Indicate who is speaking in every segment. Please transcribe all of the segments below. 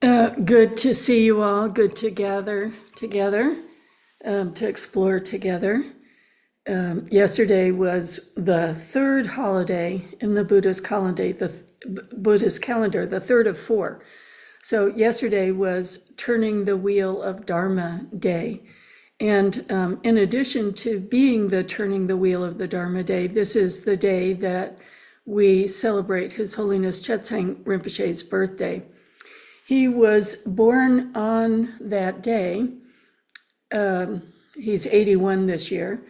Speaker 1: Good to see you all. Good to gather together, to explore together. Yesterday was the third holiday in the Buddhist calendar, the third of four. So yesterday was turning the wheel of Dharma Day. And in addition to being the turning the wheel of the Dharma Day, this is the day that we celebrate His Holiness Chetsang Rinpoche's birthday. He was born on that day. He's 81 this year.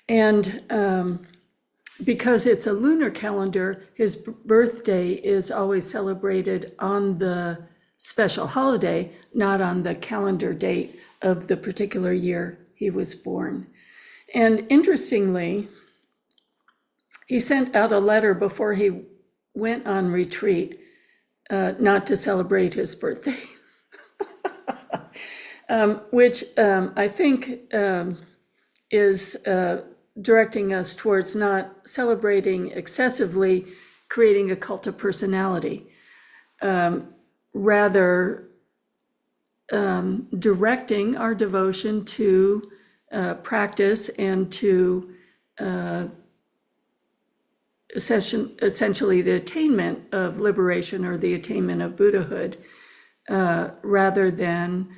Speaker 1: And because it's a lunar calendar, his birthday is always celebrated on the special holiday, not on the calendar date of the particular year he was born. And interestingly, he sent out a letter before he went on retreat, not to celebrate his birthday, which I think is directing us towards not celebrating excessively, creating a cult of personality, rather directing our devotion to practice and to essentially the attainment of liberation or the attainment of Buddhahood, rather than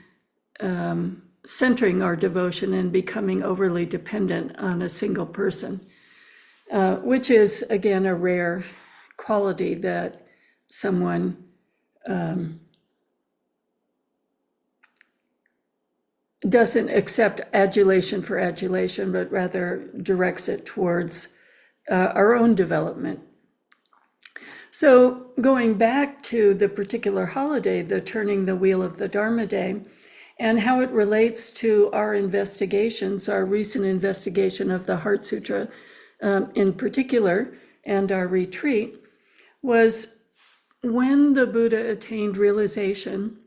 Speaker 1: centering our devotion and becoming overly dependent on a single person, which is, again, a rare quality that someone doesn't accept adulation for adulation, but rather directs it towards our own development. So going back to the particular holiday, the turning the wheel of the Dharma Day, and how it relates to our investigations, our recent investigation of the Heart Sutra in particular, and our retreat, was when the Buddha attained realization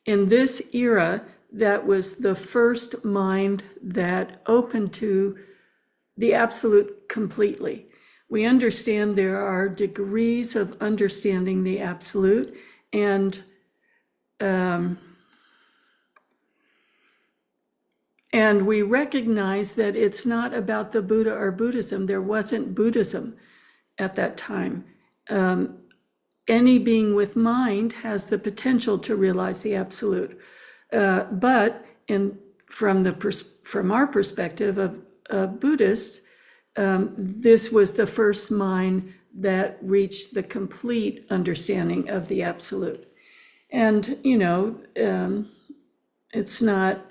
Speaker 1: in this era. That was the first mind that opened to the absolute completely. We understand there are degrees of understanding the absolute, and we recognize that it's not about the Buddha or Buddhism. There wasn't Buddhism at that time. Any being with mind has the potential to realize the absolute. But from our perspective of Buddhists, this was the first mind that reached the complete understanding of the absolute. And, it's not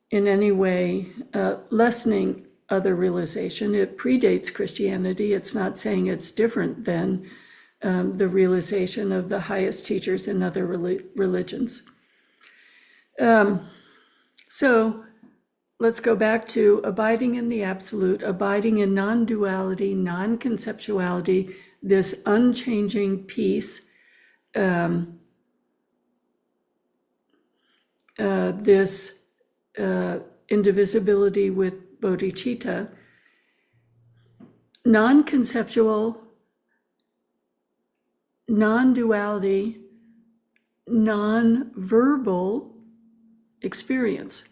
Speaker 1: in any way lessening other realization. It predates Christianity. It's not saying it's different than the realization of the highest teachers in other religions. So let's go back to abiding in the absolute, abiding in non-duality, non-conceptuality, this unchanging peace, this indivisibility with bodhicitta, non-conceptual, non-duality, non-verbal experience.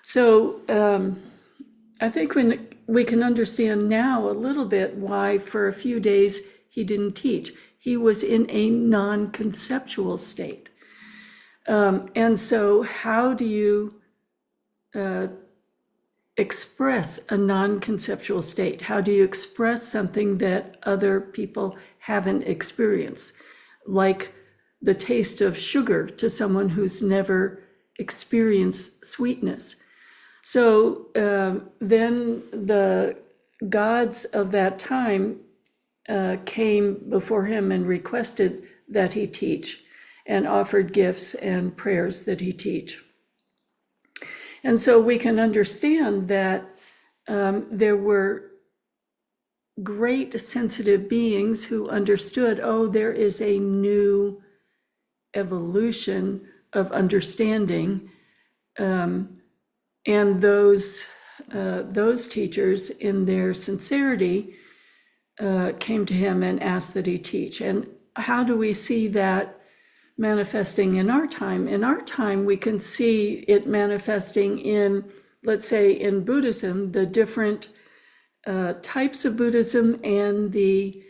Speaker 1: So I think when we can understand now a little bit why for a few days he didn't teach. He was in a non-conceptual state. And so how do you express a non-conceptual state? How do you express something that other people haven't experienced? Like the taste of sugar to someone who's never experienced sweetness. So then the gods of that time came before him and requested that he teach, and offered gifts and prayers that he teach. And so we can understand that there were great sensitive beings who understood, oh, there is a new evolution of understanding, and those teachers, in their sincerity, came to him and asked that he teach. And how do we see that manifesting in our time. In our time, we can see it manifesting in, let's say, in Buddhism, the different types of Buddhism and the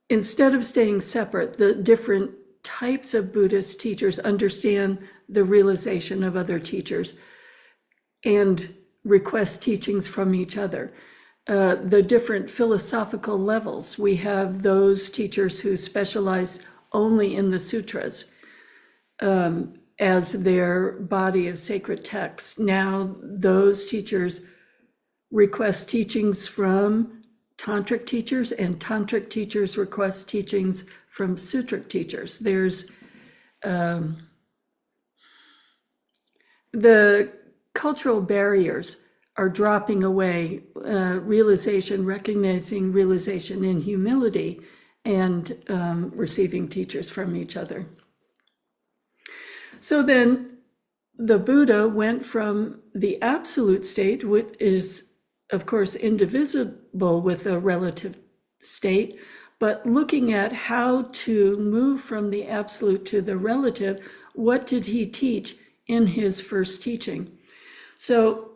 Speaker 1: instead of staying separate, the different types of Buddhist teachers understand the realization of other teachers and request teachings from each other. The different philosophical levels, we have those teachers who specialize only in the sutras as their body of sacred texts. Now those teachers request teachings from tantric teachers, and tantric teachers request teachings from sutric teachers. There's the cultural barriers are dropping away, recognizing realization in humility, and receiving teachers from each other. So then the Buddha went from the absolute state, which is of course indivisible with a relative state, but looking at how to move from the absolute to the relative, what did he teach in his first teaching? So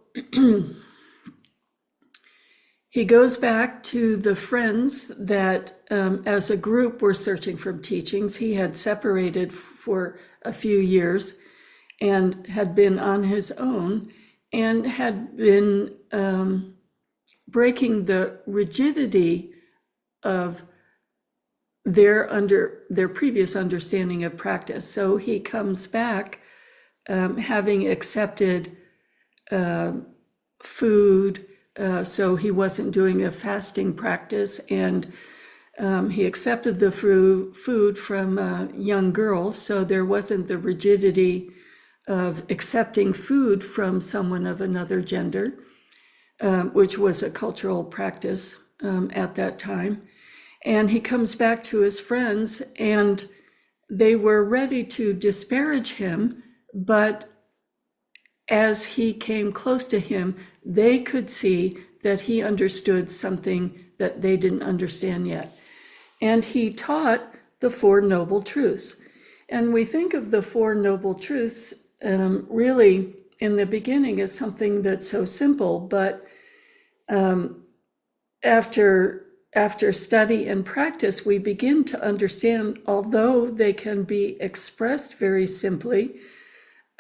Speaker 1: he goes back to the friends that as a group were searching for teachings. He had separated for a few years and had been on his own and had been breaking the rigidity of their previous understanding of practice. So he comes back having accepted food, so he wasn't doing a fasting practice, and he accepted the food from young girls, so there wasn't the rigidity of accepting food from someone of another gender, which was a cultural practice at that time. And he comes back to his friends, and they were ready to disparage him, but as he came close to him, they could see that he understood something that they didn't understand yet. And he taught the Four Noble Truths. And we think of the Four Noble Truths really in the beginning as something that's so simple, but after study and practice, we begin to understand, although they can be expressed very simply,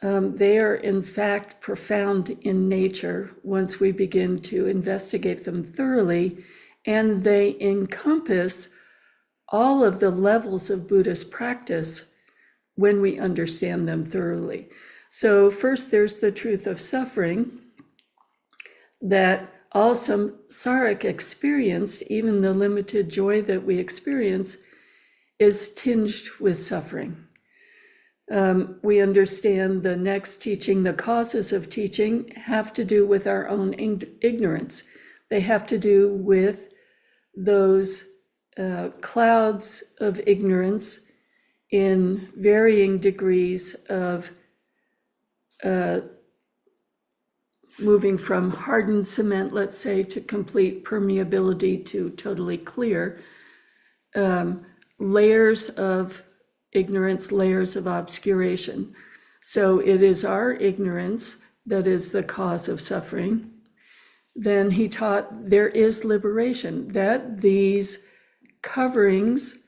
Speaker 1: they are in fact profound in nature once we begin to investigate them thoroughly, and they encompass all of the levels of Buddhist practice when we understand them thoroughly. So first, there's the truth of suffering, that all samsaric experienced, even the limited joy that we experience, is tinged with suffering. We understand the next teaching, the causes of teaching, have to do with our own ignorance. They have to do with those clouds of ignorance in varying degrees of moving from hardened cement, let's say, to complete permeability to totally clear, layers of ignorance, layers of obscuration. So it is our ignorance that is the cause of suffering. Then he taught there is liberation, that these coverings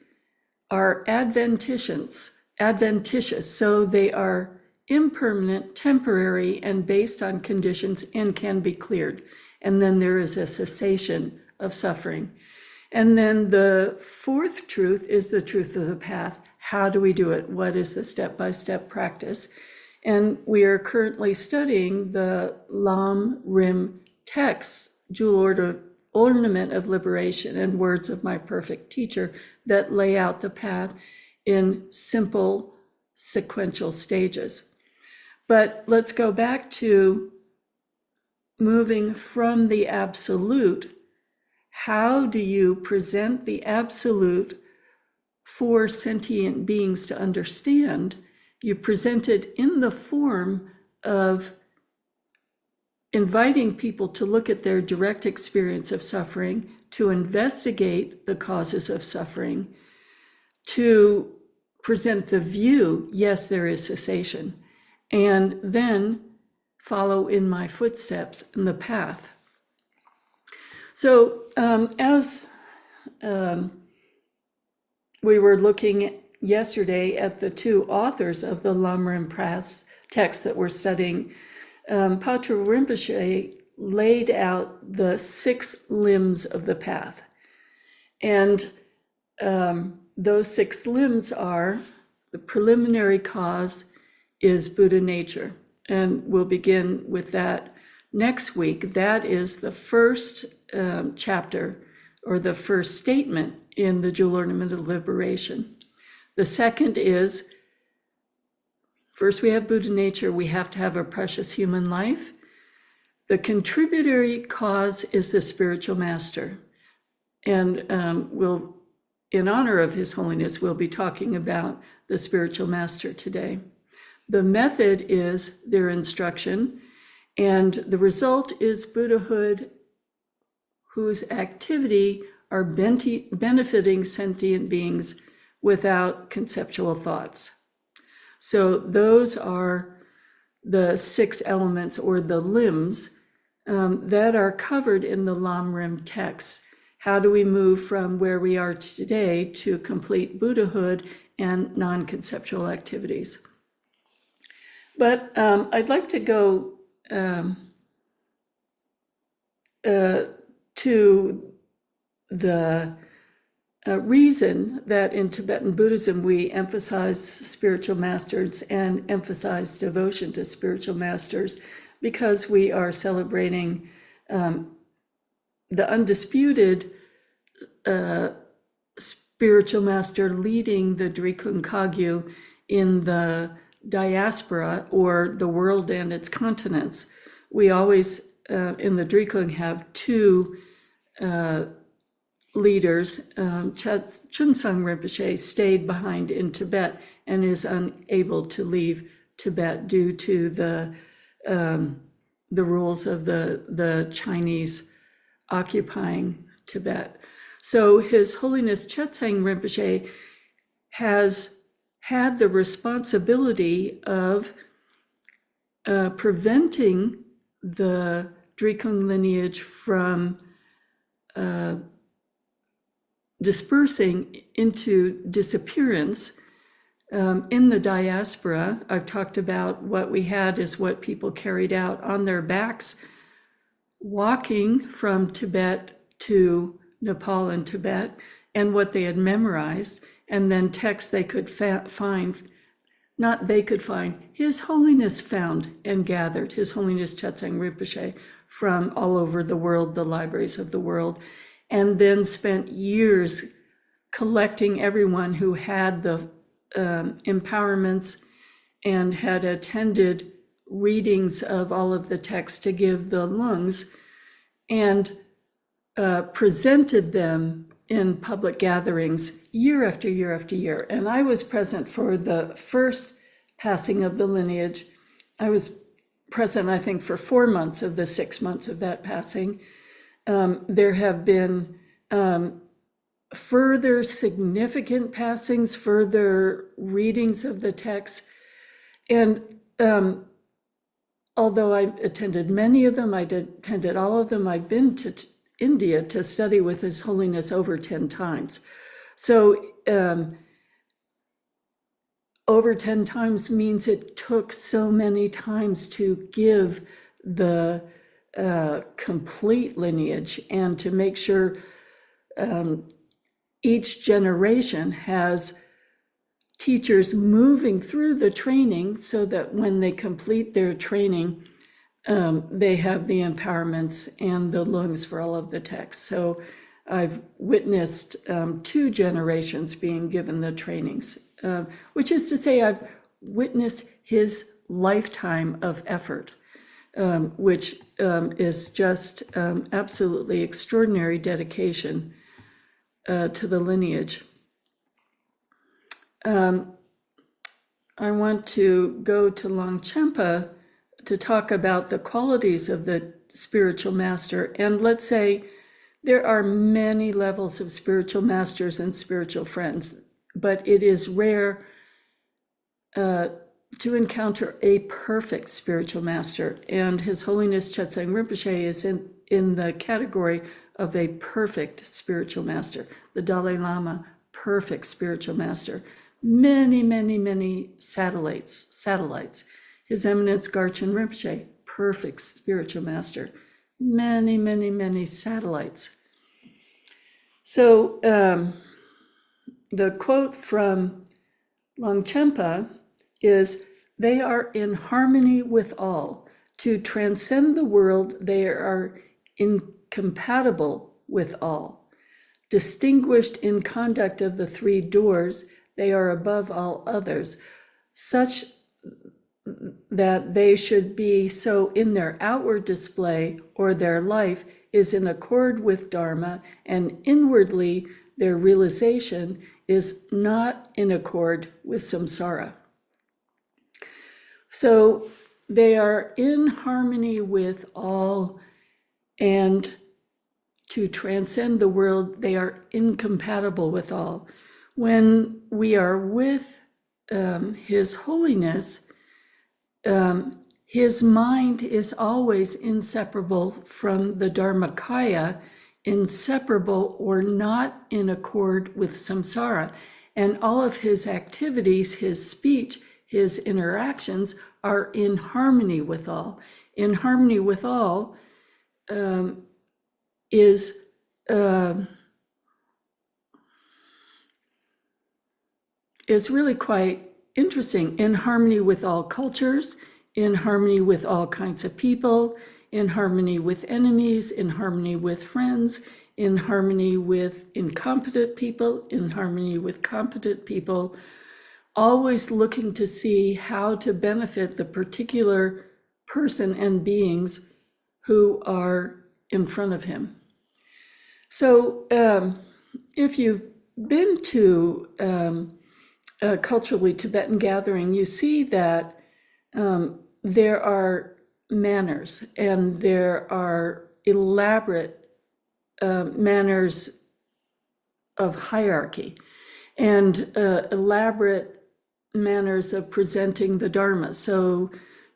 Speaker 1: are adventitious, so they are impermanent, temporary, and based on conditions, and can be cleared. And then there is a cessation of suffering. And then the fourth truth is the truth of the path. How do we do it? What is the step-by-step practice? And we are currently studying the Lam Rim texts, Jewel Ornament of Liberation and Words of My Perfect Teacher, that lay out the path in simple sequential stages. But let's go back to moving from the absolute. How do you present the absolute for sentient beings to understand? You present it in the form of inviting people to look at their direct experience of suffering, to investigate the causes of suffering, to present the view, yes, there is cessation, and then follow in my footsteps in the path. So as we were looking yesterday at the two authors of the Lam Rinpoche text that we're studying, Patrul Rinpoche laid out the 6 limbs of the path. And those 6 limbs are: the preliminary cause is Buddha nature. And we'll begin with that next week. That is the first chapter, or the first statement in the Jewel Ornament of Liberation. The second is, first we have Buddha nature, we have to have a precious human life. The contributory cause is the spiritual master. And we'll, in honor of His Holiness, we'll be talking about the spiritual master today. The method is their instruction, and the result is Buddhahood, whose activity are benefiting sentient beings without conceptual thoughts. So those are the 6 elements, or the limbs, that are covered in the Lam Rim text. How do we move from where we are today to complete Buddhahood and non-conceptual activities? But I'd like to go to the reason that in Tibetan Buddhism we emphasize spiritual masters and emphasize devotion to spiritual masters, because we are celebrating the undisputed spiritual master leading the Drikung Kagyu in the diaspora, or the world and its continents. We always, in the Drikung, have 2 leaders. Chetsang Rinpoche stayed behind in Tibet and is unable to leave Tibet due to the rules of the Chinese occupying Tibet. So His Holiness Chetsang Rinpoche has had the responsibility of preventing the Drikung lineage from dispersing into disappearance in the diaspora. I've talked about what we had is what people carried out on their backs, walking from Tibet to Nepal and Tibet, and what they had memorized, and then texts they could find, not they could find, His Holiness found and gathered, His Holiness Chetsang Rinpoche, from all over the world, the libraries of the world, and then spent years collecting everyone who had the empowerments and had attended readings of all of the texts to give the lungs, and presented them in public gatherings year after year after year. And I was present for the first passing of the lineage. I was present, I think, for 4 months of the 6 months of that passing. There have been further significant passings, further readings of the text. And although I attended many of them, I attended all of them, I've been to India to study with His Holiness over 10 times. So over 10 times means it took so many times to give the complete lineage, and to make sure each generation has teachers moving through the training, so that when they complete their training, they have the empowerments and the lungs for all of the texts. So I've witnessed 2 generations being given the trainings, which is to say I've witnessed his lifetime of effort, which is just absolutely extraordinary dedication to the lineage. I want to go to Longchenpa to talk about the qualities of the spiritual master. And let's say there are many levels of spiritual masters and spiritual friends, but it is rare to encounter a perfect spiritual master. And His Holiness Chetsang Rinpoche is in the category of a perfect spiritual master. The Dalai Lama, perfect spiritual master. Many, many, many satellites. His Eminence Garchen Rinpoche, perfect spiritual master. Many, many, many satellites. So the quote from Longchenpa is, "They are in harmony with all. To transcend the world, they are incompatible with all. Distinguished in conduct of the three doors, they are above all others, such that they should be so in their outward display, or their life is in accord with Dharma, and inwardly their realization is not in accord with samsara." So they are in harmony with all, and to transcend the world, they are incompatible with all. When we are with His Holiness, his mind is always inseparable from the Dharmakaya, inseparable or not in accord with samsara. And all of his activities, his speech, his interactions are in harmony with all. In harmony with all is really quite interesting. In harmony with all cultures, in harmony with all kinds of people, in harmony with enemies, in harmony with friends, in harmony with incompetent people, in harmony with competent people, always looking to see how to benefit the particular person and beings who are in front of him. So if you've been to a culturally Tibetan gathering, you see that there are manners, and there are elaborate manners of hierarchy, and elaborate manners of presenting the Dharma. So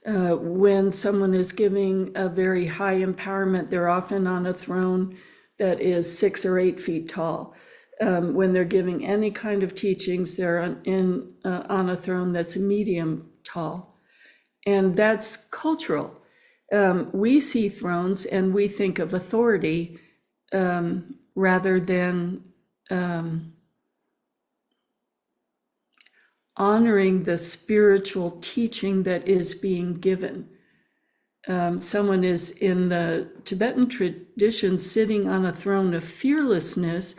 Speaker 1: when someone is giving a very high empowerment, they're often on a throne that is 6 or 8 feet tall. When they're giving any kind of teachings, they're on a throne that's medium tall. And that's cultural. We see thrones and we think of authority rather than honoring the spiritual teaching that is being given. Someone is in the Tibetan tradition sitting on a throne of fearlessness,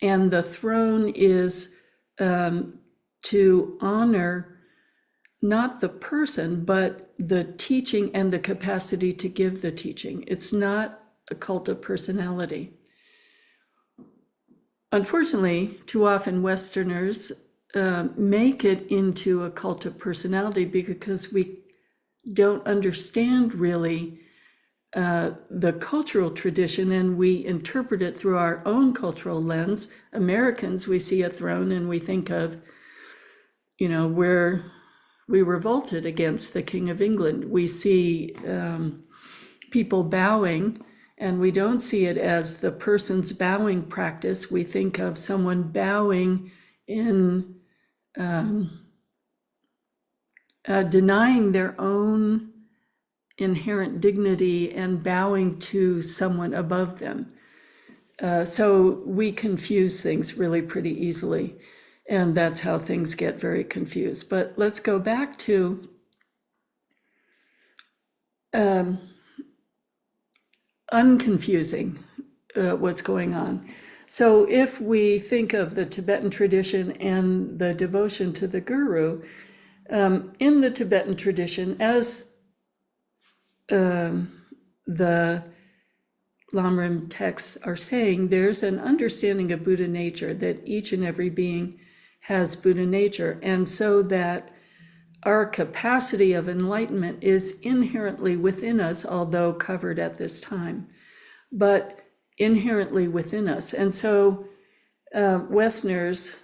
Speaker 1: and the throne is to honor not the person, but the teaching and the capacity to give the teaching. It's not a cult of personality. Unfortunately, too often Westerners make it into a cult of personality because we don't understand really the cultural tradition, and we interpret it through our own cultural lens. Americans, we see a throne and we think of, where we revolted against the King of England. We see people bowing, and we don't see it as the person's bowing practice. We think of someone bowing in denying their own inherent dignity and bowing to someone above them. So we confuse things really pretty easily, and that's how things get very confused. But let's go back to unconfusing what's going on. So if we think of the Tibetan tradition and the devotion to the guru, in the Tibetan tradition, as the Lamrim texts are saying, there's an understanding of Buddha nature, that each and every being has Buddha nature. And so that our capacity of enlightenment is inherently within us, although covered at this time, but inherently within us. And so Westerners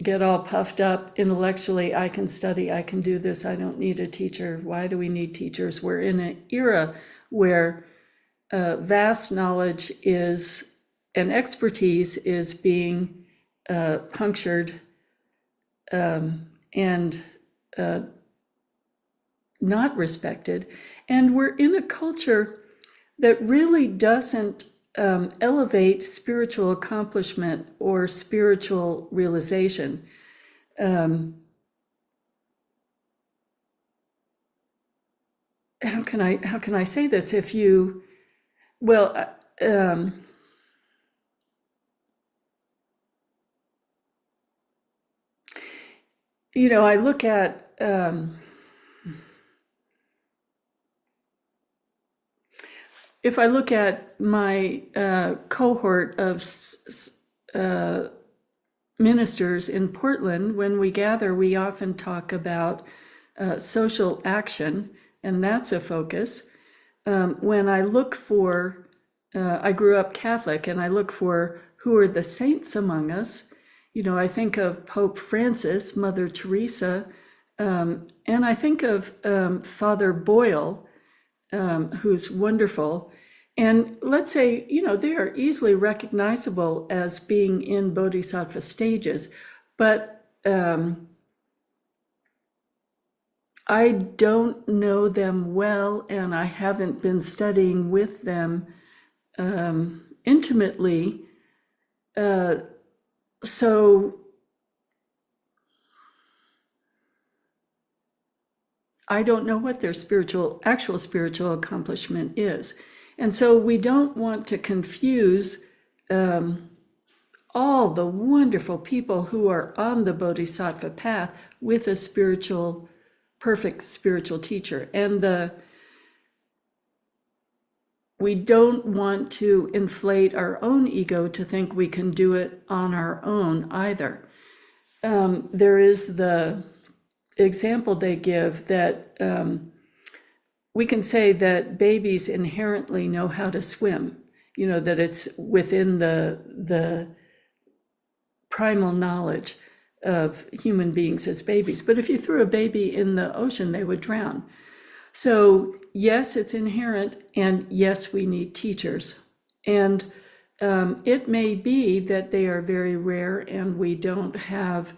Speaker 1: get all puffed up intellectually. I can study, I can do this, I don't need a teacher. Why do we need teachers? We're in an era where vast knowledge is, and expertise is being punctured and not respected. And we're in a culture that really doesn't elevate spiritual accomplishment or spiritual realization. How can I say this? If you, well, you know, I look at if I look at my cohort of ministers in Portland, when we gather, we often talk about social action, and that's a focus. When I look for, I grew up Catholic, and I look for who are the saints among us. You know, I think of Pope Francis, Mother Teresa, and I think of Father Boyle, who's wonderful. And let's say, you know, they are easily recognizable as being in Bodhisattva stages, but I don't know them well, and I haven't been studying with them intimately. So I don't know what their actual spiritual accomplishment is. And so we don't want to confuse all the wonderful people who are on the Bodhisattva path with a perfect spiritual teacher. And we don't want to inflate our own ego to think we can do it on our own either. There is the example they give that we can say that babies inherently know how to swim, you know, that it's within the primal knowledge of human beings as babies. But if you threw a baby in the ocean, they would drown. So yes, it's inherent, and yes, we need teachers. And it may be that they are very rare and we don't have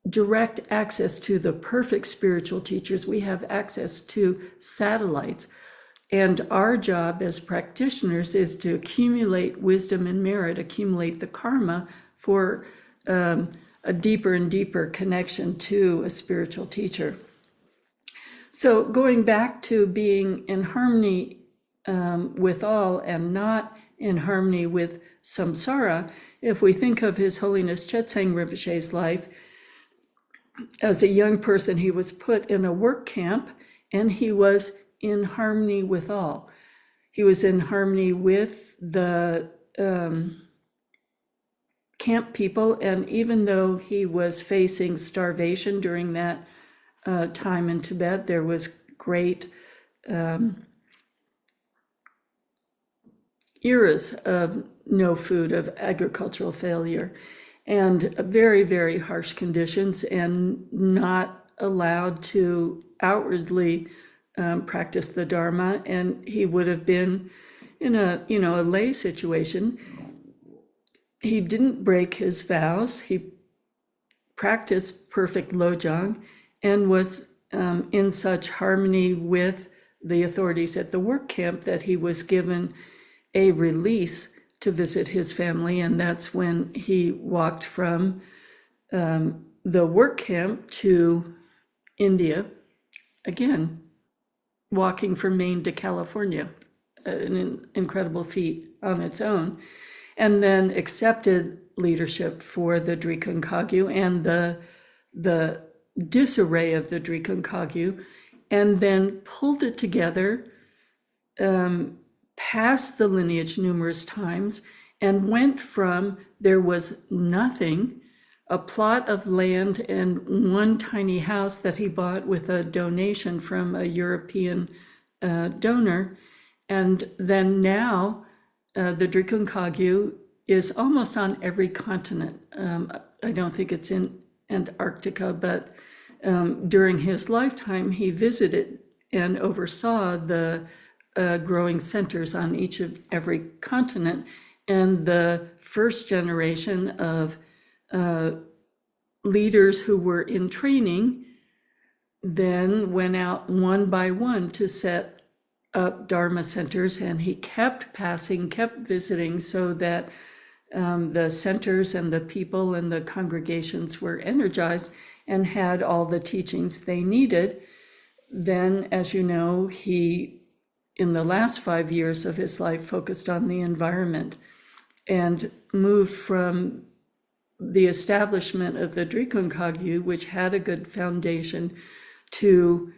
Speaker 1: direct access to the perfect spiritual teachers. We have access to satellites. And our job as practitioners is to accumulate wisdom and merit, accumulate the karma for a deeper and deeper connection to a spiritual teacher. So going back to being in harmony with all and not in harmony with samsara, if we think of His Holiness Chetsang Rinpoche's life, as a young person, he was put in a work camp and he was in harmony with all. He was in harmony with the camp people, and even though he was facing starvation during that time in Tibet, there was great eras of no food, of agricultural failure, and very, very harsh conditions, and not allowed to outwardly practice the Dharma. And he would have been in a lay situation. He didn't break his vows. He practiced perfect lojong and was in such harmony with the authorities at the work camp that he was given a release to visit his family. And that's when he walked from the work camp to India, again, walking from Maine to California, an incredible feat on its own, and then accepted leadership for the Drikung Kagyu and the disarray of the Drikung Kagyu, and then pulled it together, passed the lineage numerous times, and went from there was nothing a plot of land and one tiny house that he bought with a donation from a European donor. And then now the Drikung Kagyu is almost on every continent. I don't think it's in Antarctica, but during his lifetime, he visited and oversaw the growing centers on each of every continent. And the first generation of leaders who were in training then went out one by one to set up Dharma centers, and he kept passing, kept visiting, so that the centers and the people and the congregations were energized and had all the teachings they needed. Then, as you know, he, in the last 5 years of his life, focused on the environment and moved from the establishment of the Drikung Kagyu, which had a good foundation, to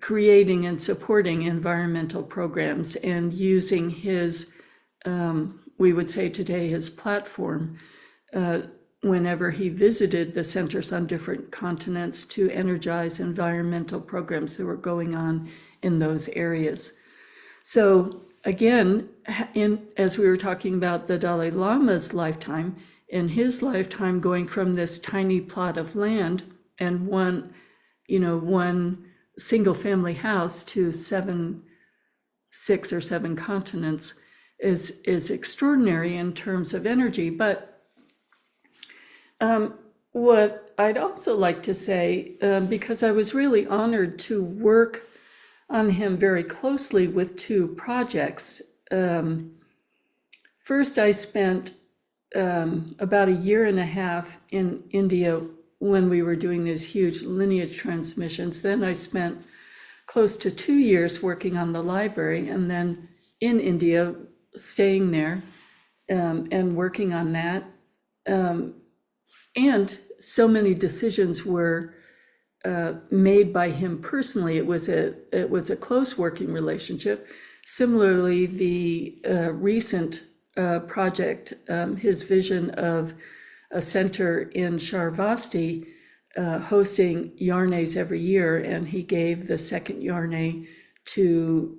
Speaker 1: creating and supporting environmental programs and using his, we would say today, his platform, whenever he visited the centers on different continents to energize environmental programs that were going on in those areas. So again, as we were talking about the Dalai Lama's lifetime, in his lifetime, going from this tiny plot of land and one single family house to 6 or 7 continents is extraordinary in terms of energy. But what I'd also like to say, because I was really honored to work on him very closely with 2 projects. First, I spent about a year and a half in India when we were doing these huge lineage transmissions. Then I spent close to 2 years working on the library, and then in India, staying there and working on that. And so many decisions were made by him personally. It was a close working relationship. Similarly, the recent project, his vision of a center in Sharvasti hosting yarnes every year, and he gave the second yarne to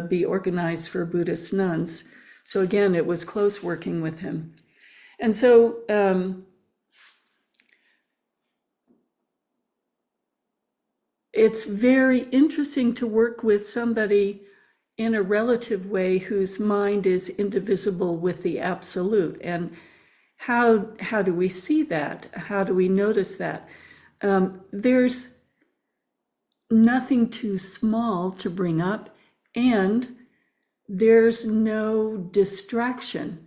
Speaker 1: be organized for Buddhist nuns. So again, it was close working with him. And so it's very interesting to work with somebody in a relative way whose mind is indivisible with the absolute. And how do we see that? How do we notice that? There's nothing too small to bring up, and there's no distraction.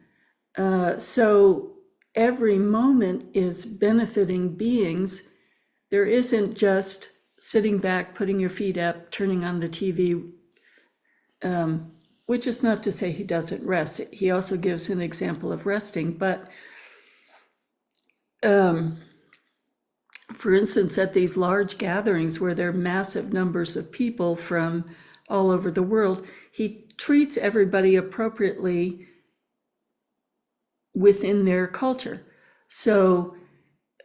Speaker 1: So every moment is benefiting beings. There isn't just sitting back, putting your feet up, turning on the TV, which is not to say he doesn't rest. He also gives an example of resting. But for instance, at these large gatherings where there are massive numbers of people from all over the world, he treats everybody appropriately within their culture. So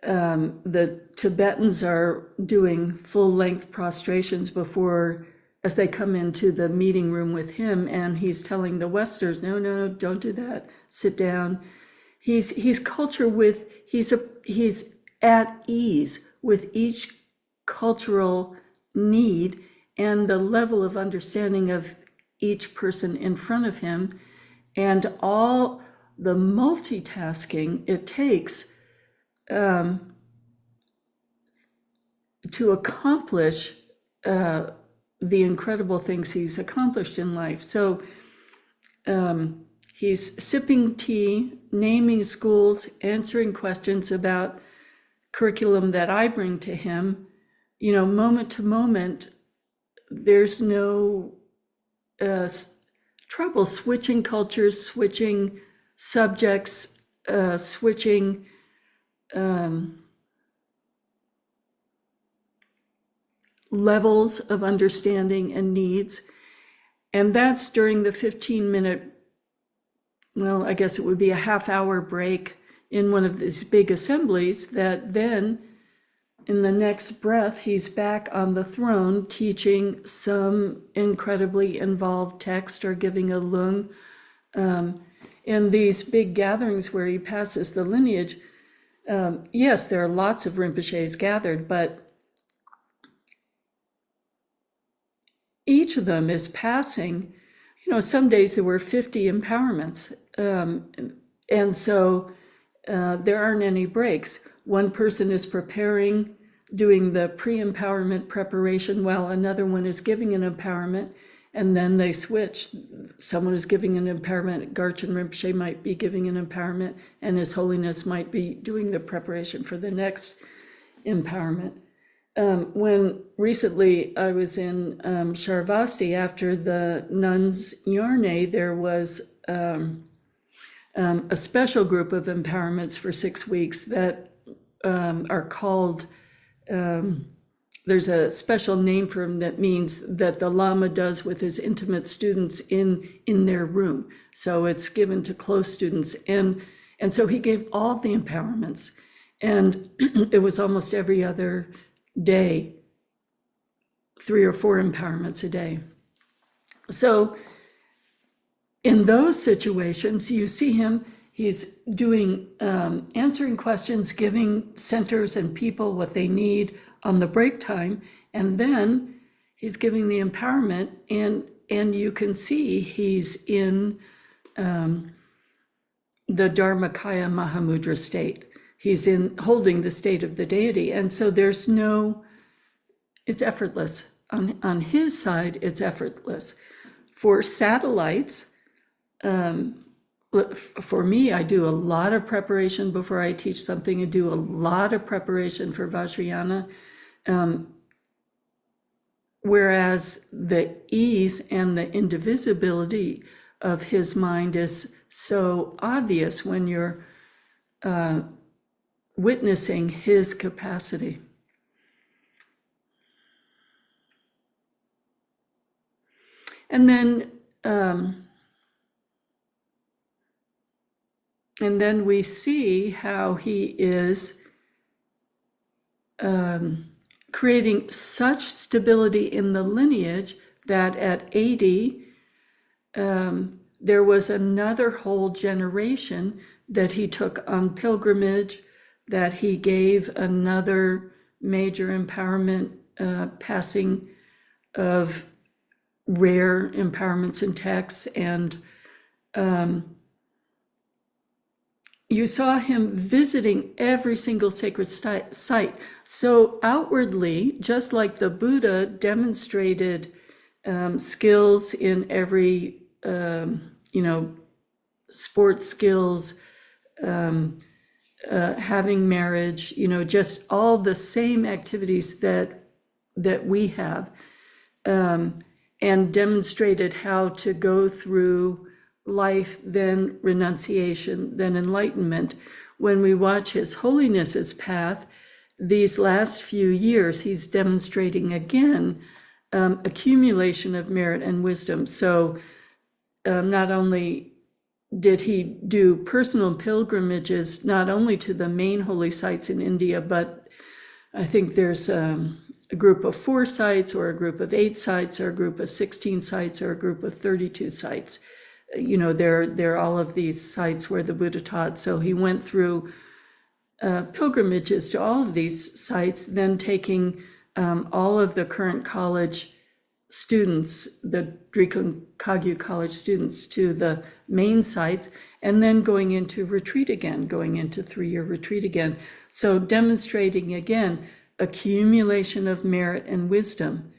Speaker 1: the Tibetans are doing full-length prostrations before, as they come into the meeting room with him, and he's telling the Westerners, no, don't do that, sit down. He's at ease with each cultural need and the level of understanding of each person in front of him, and all the multitasking it takes to accomplish the incredible things he's accomplished in life. So he's sipping tea, naming schools, answering questions about curriculum that I bring to him. Moment to moment, there's no trouble switching cultures, switching subjects, switching levels of understanding and needs. And that's during the 15-minute well, I guess it would be a half-hour break in one of these big assemblies, that then in the next breath, he's back on the throne teaching some incredibly involved text or giving a lung. In these big gatherings where he passes the lineage, yes, there are lots of Rinpoches gathered, but each of them is passing, some days there were 50 empowerments. And so there aren't any breaks. One person is preparing, doing the pre-empowerment preparation while another one is giving an empowerment, and then they switch. Someone is giving an empowerment, Garchen Rinpoche might be giving an empowerment, and His Holiness might be doing the preparation for the next empowerment. When recently I was in Sharvasti after the nuns' Yarne, there was a special group of empowerments for 6 weeks that are called, there's a special name for them that means that the Lama does with his intimate students in their room. So it's given to close students. And so he gave all the empowerments, and it was almost every other day, 3 or 4 empowerments a day. So in those situations, you see him, he's doing, answering questions, giving centers and people what they need on the break time, and then he's giving the empowerment, and you can see he's in the Dharmakaya Mahamudra state. He's holding the state of the deity. And so it's effortless. On his side, it's effortless. For satellites, for me, I do a lot of preparation before I teach something. I do a lot of preparation for Vajrayana. Whereas the ease and the indivisibility of his mind is so obvious when you're witnessing his capacity. And then we see how he is creating such stability in the lineage that at 80, there was another whole generation that he took on pilgrimage, that he gave another major empowerment passing of rare empowerments and texts. And you saw him visiting every single sacred site. So outwardly, just like the Buddha demonstrated skills in every, sports skills, having marriage, just all the same activities that we have, and demonstrated how to go through life, then renunciation, then enlightenment. When we watch His Holiness's path, these last few years, he's demonstrating again accumulation of merit and wisdom. So not only did he do personal pilgrimages, not only to the main holy sites in India, but I think there's a group of 4 sites, or a group of 8 sites, or a group of 16 sites, or a group of 32 sites. There are all of these sites where the Buddha taught. So he went through pilgrimages to all of these sites, then taking all of the current college students, the Drikung Kagyu College students, to the main sites, and then going into retreat again, going into 3-year retreat again. So demonstrating again accumulation of merit and wisdom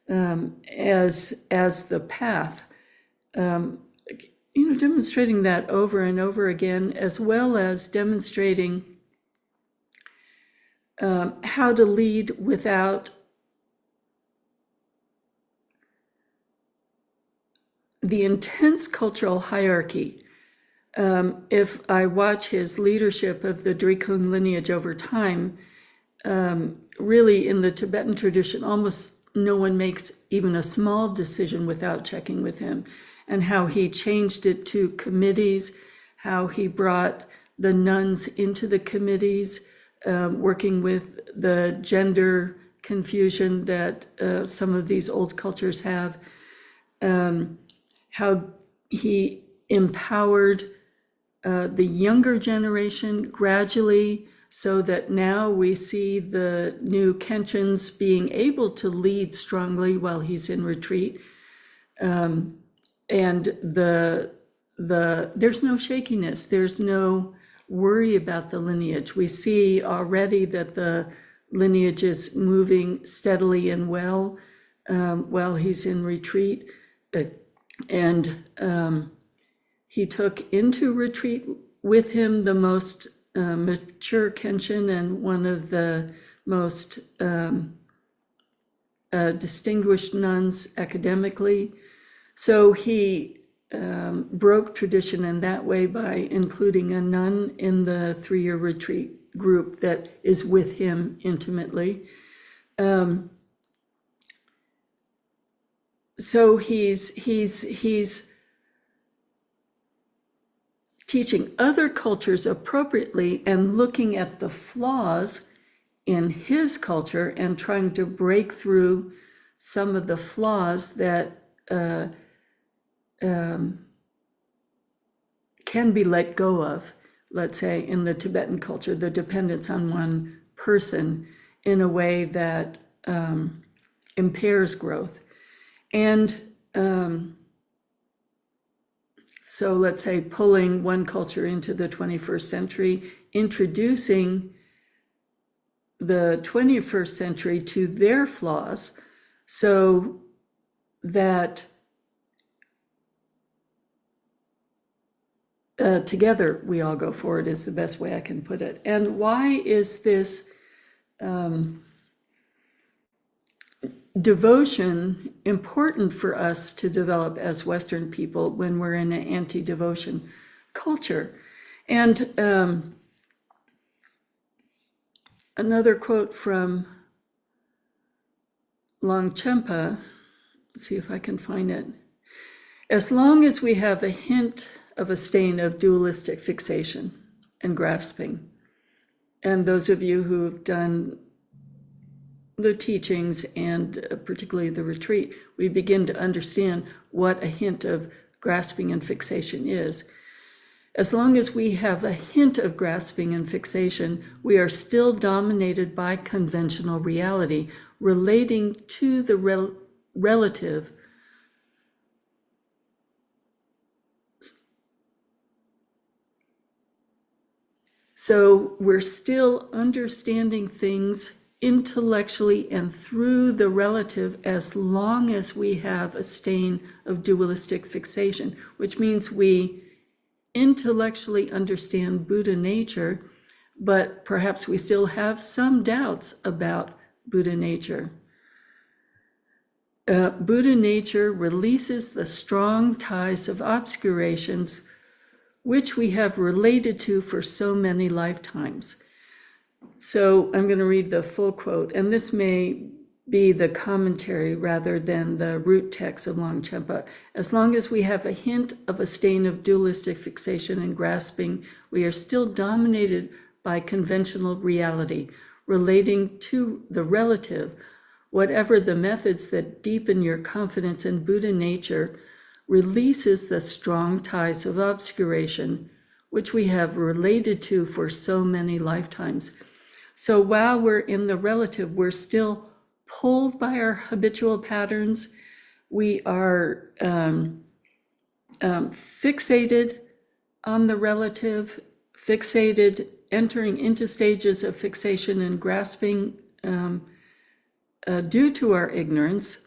Speaker 1: as the path. Demonstrating that over and over again, as well as demonstrating how to lead without the intense cultural hierarchy. If I watch his leadership of the Drikung lineage over time, really in the Tibetan tradition, almost no one makes even a small decision without checking with him. and how he changed it to committees, how he brought the nuns into the committees, working with the gender confusion that some of these old cultures have, how he empowered the younger generation gradually, so that now we see the new Khenchens being able to lead strongly while he's in retreat. And there's no shakiness, there's no worry about the lineage. We see already that the lineage is moving steadily and well while he's in retreat. And he took into retreat with him the most mature Kenshin and one of the most distinguished nuns academically. So he broke tradition in that way by including a nun in the 3-year retreat group that is with him intimately. So he's teaching other cultures appropriately and looking at the flaws in his culture and trying to break through some of the flaws that can be let go of, let's say, in the Tibetan culture, the dependence on one person in a way that impairs growth. And so let's say pulling one culture into the 21st century, introducing the 21st century to their flaws so that together we all go forward is the best way I can put it. And why is this devotion important for us to develop as Western people when we're in an anti-devotion culture? And another quote from Longchenpa, let's see if I can find it. As long as we have a hint of a stain of dualistic fixation and grasping, and those of you who have done the teachings and particularly the retreat, we begin to understand what a hint of grasping and fixation is. As long as we have a hint of grasping and fixation, we are still dominated by conventional reality relating to the relative. So we're still understanding things intellectually and through the relative as long as we have a stain of dualistic fixation, which means we intellectually understand Buddha nature, but perhaps we still have some doubts about Buddha nature. Buddha nature releases the strong ties of obscurations which we have related to for so many lifetimes. So I'm going to read the full quote, and this may be the commentary rather than the root text of Longchenpa. As long as we have a hint of a stain of dualistic fixation and grasping, we are still dominated by conventional reality relating to the relative. Whatever the methods that deepen your confidence in Buddha nature releases the strong ties of obscuration, which we have related to for so many lifetimes. So while we're in the relative, we're still pulled by our habitual patterns. We are fixated on the relative, fixated, entering into stages of fixation and grasping due to our ignorance.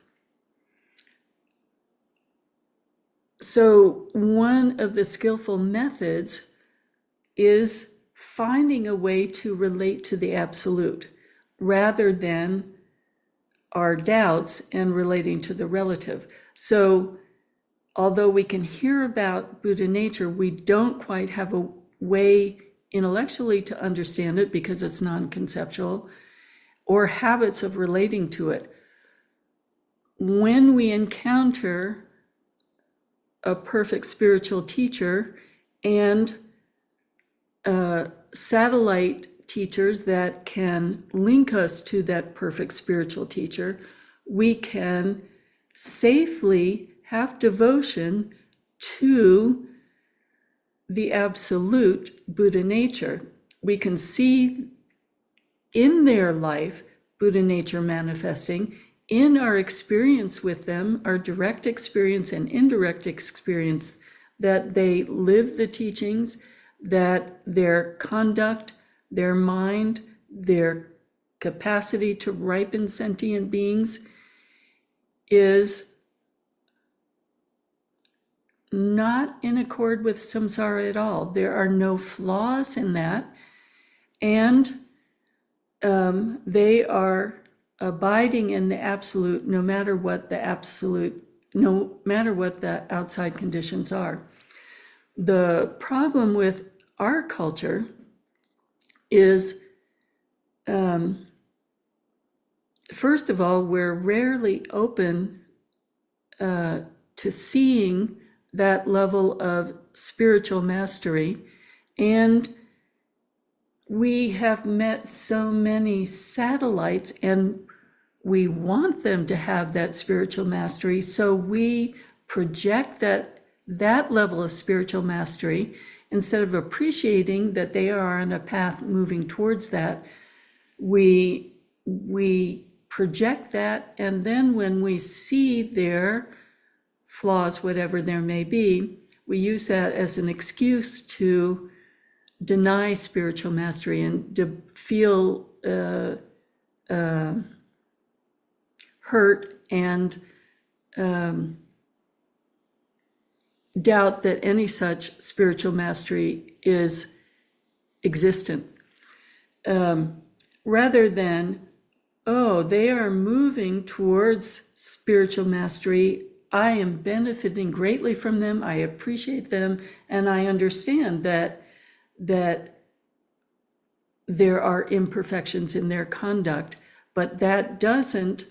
Speaker 1: So one of the skillful methods is finding a way to relate to the absolute rather than our doubts and relating to the relative. So although we can hear about Buddha nature, we don't quite have a way intellectually to understand it because it's non-conceptual, or habits of relating to it. When we encounter a perfect spiritual teacher and satellite teachers that can link us to that perfect spiritual teacher, we can safely have devotion to the absolute Buddha nature. We can see in their life Buddha nature manifesting, in our experience with them, our direct experience and indirect experience, that they live the teachings, that their conduct, their mind, their capacity to ripen sentient beings is not in accord with samsara at all. There are no flaws in that, and they are abiding in the absolute, no matter what the outside conditions are. The problem with our culture is, first of all, we're rarely open to seeing that level of spiritual mastery, and we have met so many satellites and we want them to have that spiritual mastery, so we project that level of spiritual mastery instead of appreciating that they are on a path moving towards that. We project that, and then when we see their flaws, whatever there may be, we use that as an excuse to deny spiritual mastery and to feel hurt and doubt that any such spiritual mastery is existent. Rather than, oh, they are moving towards spiritual mastery, I am benefiting greatly from them, I appreciate them, and I understand that there are imperfections in their conduct, but that doesn't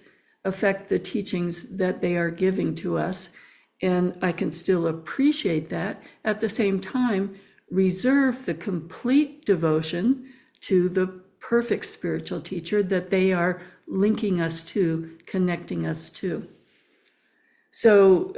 Speaker 1: affect the teachings that they are giving to us. And I can still appreciate that. At the same time, reserve the complete devotion to the perfect spiritual teacher that they are linking us to, connecting us to. So,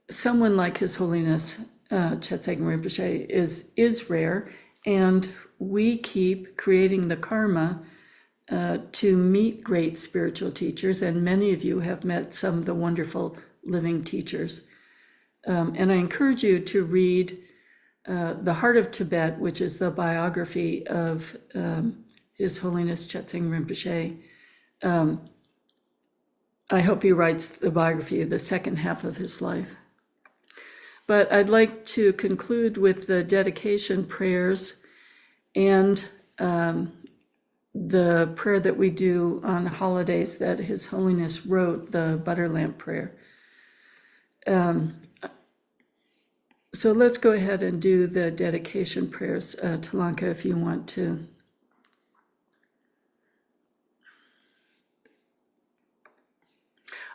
Speaker 1: someone like His Holiness Chetsang Rinpoche is rare, and we keep creating the karma to meet great spiritual teachers, and many of you have met some of the wonderful living teachers. And I encourage you to read The Heart of Tibet, which is the biography of His Holiness Chetsang Rinpoche. I hope he writes the biography of the second half of his life. But I'd like to conclude with the dedication prayers and the prayer that we do on holidays that His Holiness wrote, the butter lamp prayer. So let's go ahead and do the dedication prayers. Talanka, if you want to.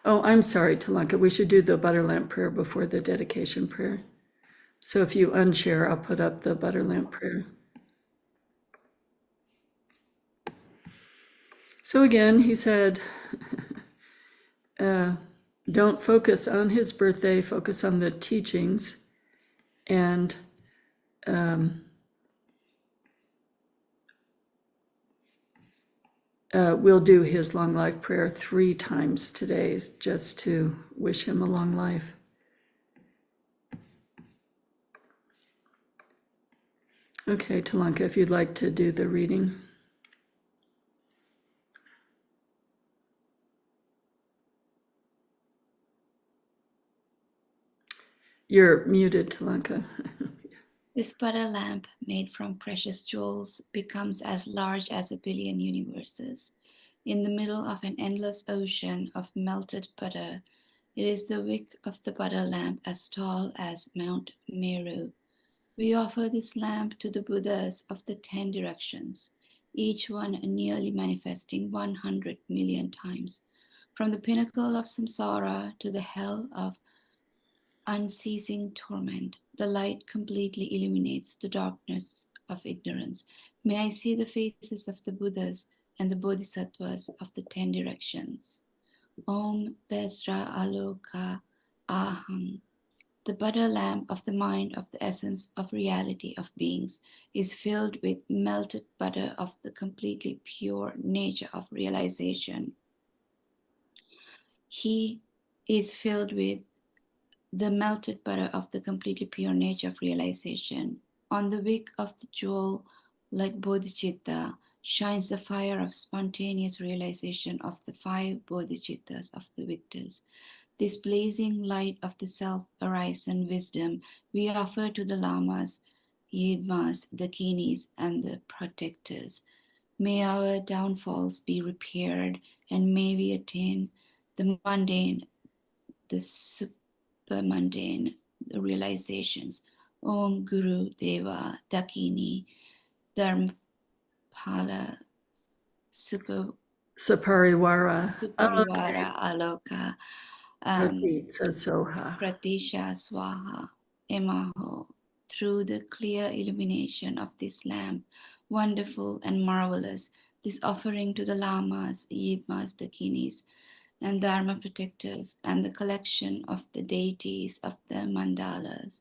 Speaker 1: Oh, I'm sorry, Talanka. We should do the butter lamp prayer before the dedication prayer. So if you unshare, I'll put up the butter lamp prayer. So again, he said, don't focus on his birthday, focus on the teachings. And we'll do his long life prayer 3 times today just to wish him a long life. Okay, Talanka, if you'd like to do the reading. You're muted, Talanka.
Speaker 2: This butter lamp made from precious jewels becomes as large as 1 billion universes. In the middle of an endless ocean of melted butter, it is the wick of the butter lamp as tall as Mount Meru. We offer this lamp to the Buddhas of the 10 directions. each one nearly manifesting 100 million times. From the pinnacle of samsara to the hell of unceasing torment, the light completely illuminates the darkness of ignorance. May I see the faces of the Buddhas and the Bodhisattvas of the 10 directions. Om Besra Aloka Aham. The butter lamp of the mind of the essence of reality of beings is filled with melted butter of the completely pure nature of realization. He is filled with the melted butter of the completely pure nature of realization. On the wick of the jewel, like bodhicitta, shines the fire of spontaneous realization of the 5 bodhicittas of the victors. This blazing light of the self-arisen wisdom we offer to the lamas, yidmas, dakinis, and the protectors. May our downfalls be repaired, and may we attain the mundane, the supermundane realizations. Om Guru Deva Dakini Dharmpala
Speaker 1: Sapariwara
Speaker 2: Supariwara Aloka
Speaker 1: Pratitsa Soha.
Speaker 2: Pratisha Swaha Emaho. Through the clear illumination of this lamp, wonderful and marvelous, this offering to the lamas, yidmas, dakinis, and dharma protectors, and the collection of the deities of the mandalas,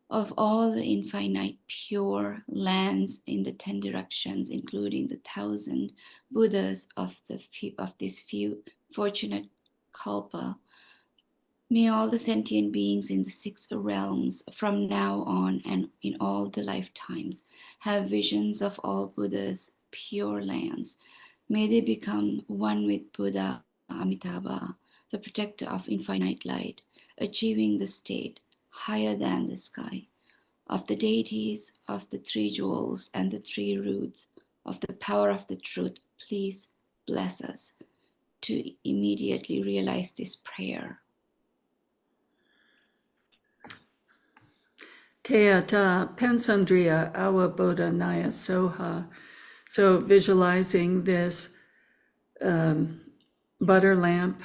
Speaker 2: of all the infinite pure lands in the 10 directions, including the 1,000 Buddhas of this few fortunate kalpa. May all the sentient beings in the 6 realms from now on and in all the lifetimes have visions of all Buddhas' pure lands. May they become one with Buddha Amitabha, the protector of infinite light, achieving the state higher than the sky, of the deities of the 3 jewels and the 3 roots, of the power of the truth. Please bless us to immediately realize this prayer.
Speaker 1: Teata Pensandria Awa Bodha Naya Soha. So visualizing this butter lamp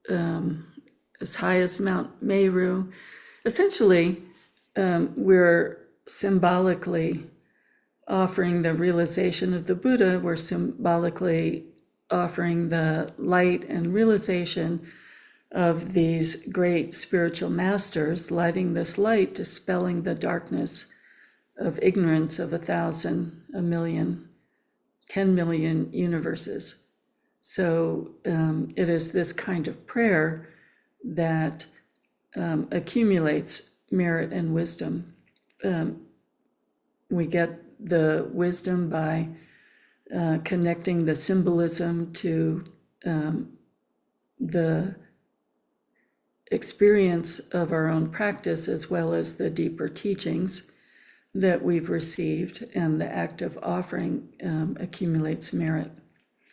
Speaker 1: as high as Mount Meru. Essentially, we're symbolically offering the realization of the Buddha. We're symbolically offering the light and realization of these great spiritual masters, lighting this light, dispelling the darkness of ignorance of 1,000, 1,000,000, 10 million universes. So it is this kind of prayer that accumulates merit and wisdom. We get the wisdom by connecting the symbolism to the experience of our own practice, as well as the deeper teachings that we've received, and the act of offering accumulates merit.